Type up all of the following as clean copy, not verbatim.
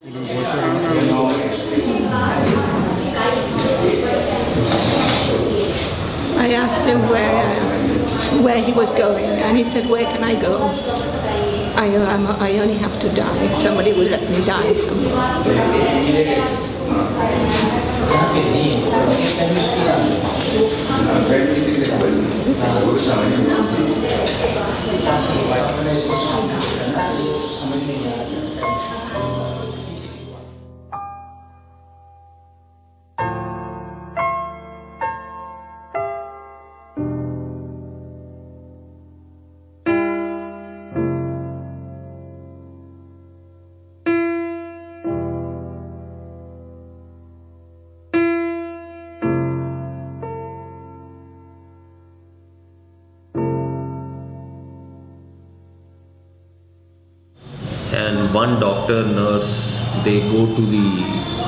I asked him where he was going, and he said, "Where can I go? I only have to die. If somebody will let me die somewhere." And one doctor, nurse, they go to the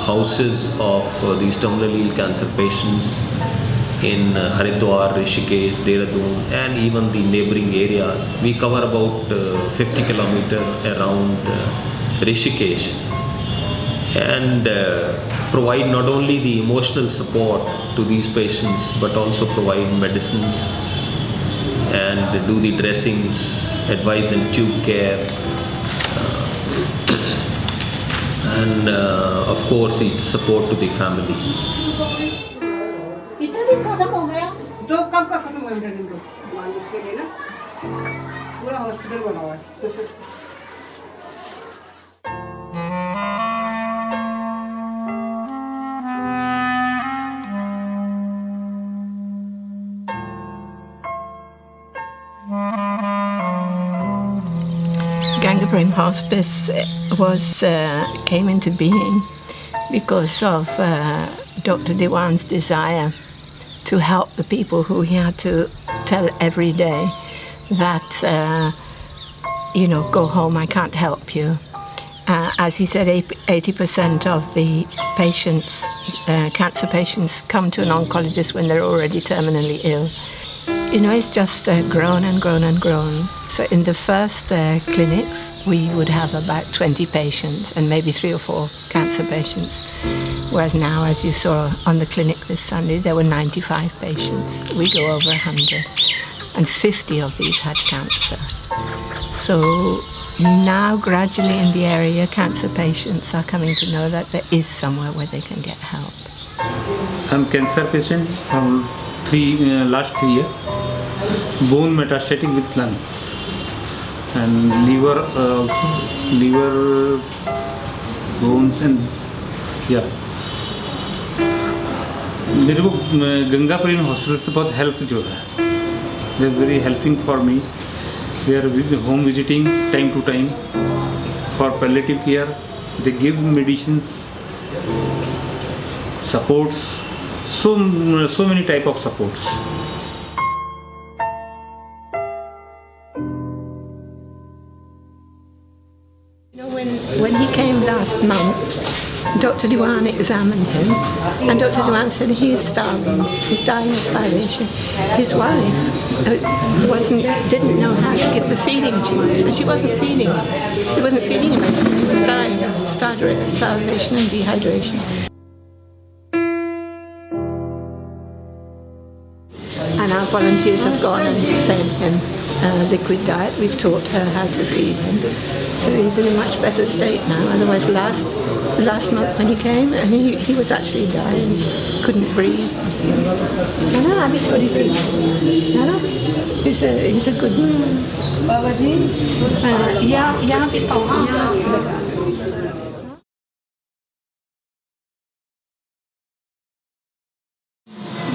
houses of these terminally ill cancer patients in Haridwar, Rishikesh, Dehradun, and even the neighboring areas. We cover about 50 kilometers around Rishikesh and provide not only the emotional support to these patients but also provide medicines and do the dressings, advise and tube care. And of course it's support to the family. Ganga Prem Hospice came into being because of Dr. Dewan's desire to help the people who he had to tell every day that, go home, I can't help you. As he said, 80% of the patients, cancer patients, come to an oncologist when they're already terminally ill. It's just grown and grown and grown. So in the first clinics, we would have about 20 patients and maybe 3 or 4 cancer patients. Whereas now, as you saw on the clinic this Sunday, there were 95 patients. We go over 100. And 50 of these had cancer. So now gradually in the area, cancer patients are coming to know that there is somewhere where they can get help. I'm cancer patient from last 3 years. Bone metastatic with lung. And liver bones and मेरे को गंगा प्रेम hospital से बहुत help जो है, they are very helping for me. They are home visiting time to time for palliative care. They give medicines, supports, so many type of supports. When he came last month, Dr. Dewan examined him, and Dr. Dewan said he's starving, he's dying of starvation. His wife didn't know how to give the feeding tube, so she wasn't feeding him. She wasn't feeding him anything. He was dying of starvation and dehydration. And our volunteers have gone and fed him liquid diet. We've taught her how to feed him. So he's in a much better state now. Otherwise last month when he came, and he was actually dying, couldn't breathe. He's a good man.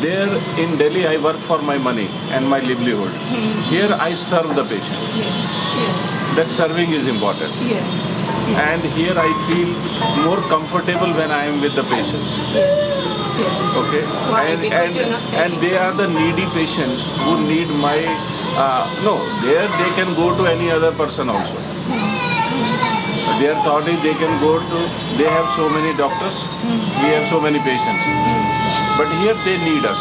There in Delhi, I work for my money and my livelihood. Here, I serve the patient. That serving is important. And here, I feel more comfortable when I am with the patients. Okay, and they are the needy patients who need my. There they can go to any other person also. Their thought is they can go to. They have so many doctors. We have so many patients. But here they need us.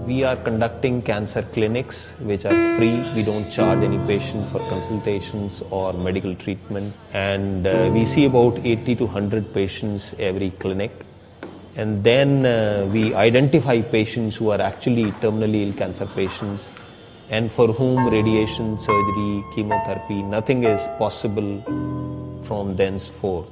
We we are conducting cancer clinics which are free. We don't charge any patient for consultations or medical treatment, and we see about 80 to 100 patients every clinic. And then we identify patients who are actually terminally ill cancer patients and for whom radiation, surgery, chemotherapy, nothing is possible from thenceforth.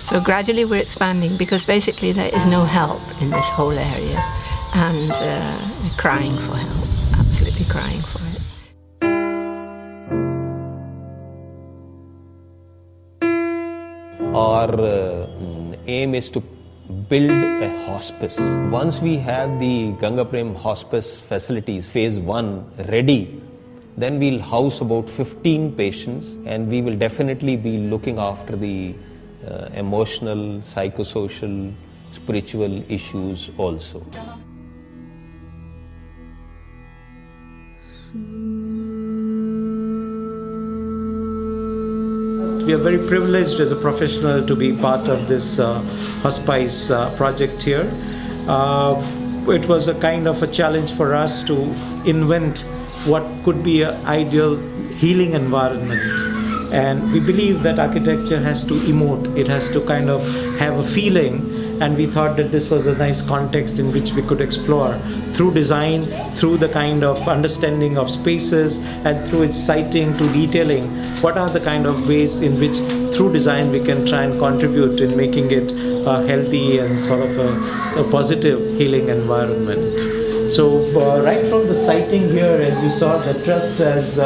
So gradually we're expanding because basically there is no help in this whole area, and crying for help, absolutely crying for it. Our aim is to build a hospice. Once we have the Ganga Prem Hospice facilities, phase 1, ready, then we'll house about 15 patients, and we will definitely be looking after the emotional, psychosocial, spiritual issues also. We are very privileged as a professional to be part of this hospice project here. It was a kind of a challenge for us to invent what could be an ideal healing environment. And we believe that architecture has to emote, it has to kind of have a feeling, and we thought that this was a nice context in which we could explore through design, through the kind of understanding of spaces, and through its siting to detailing, what are the kind of ways in which through design we can try and contribute in making it a healthy and sort of a positive healing environment. So right from the siting here, as you saw, the trust has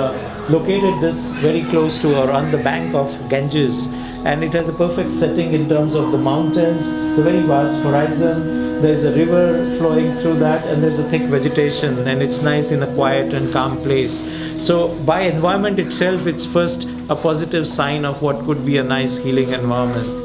located this very close to or on the bank of Ganges, and it has a perfect setting in terms of the mountains, the very vast horizon. There's a river flowing through that, and there's a thick vegetation, and it's nice in a quiet and calm place. So by environment itself, it's first a positive sign of what could be a nice healing environment.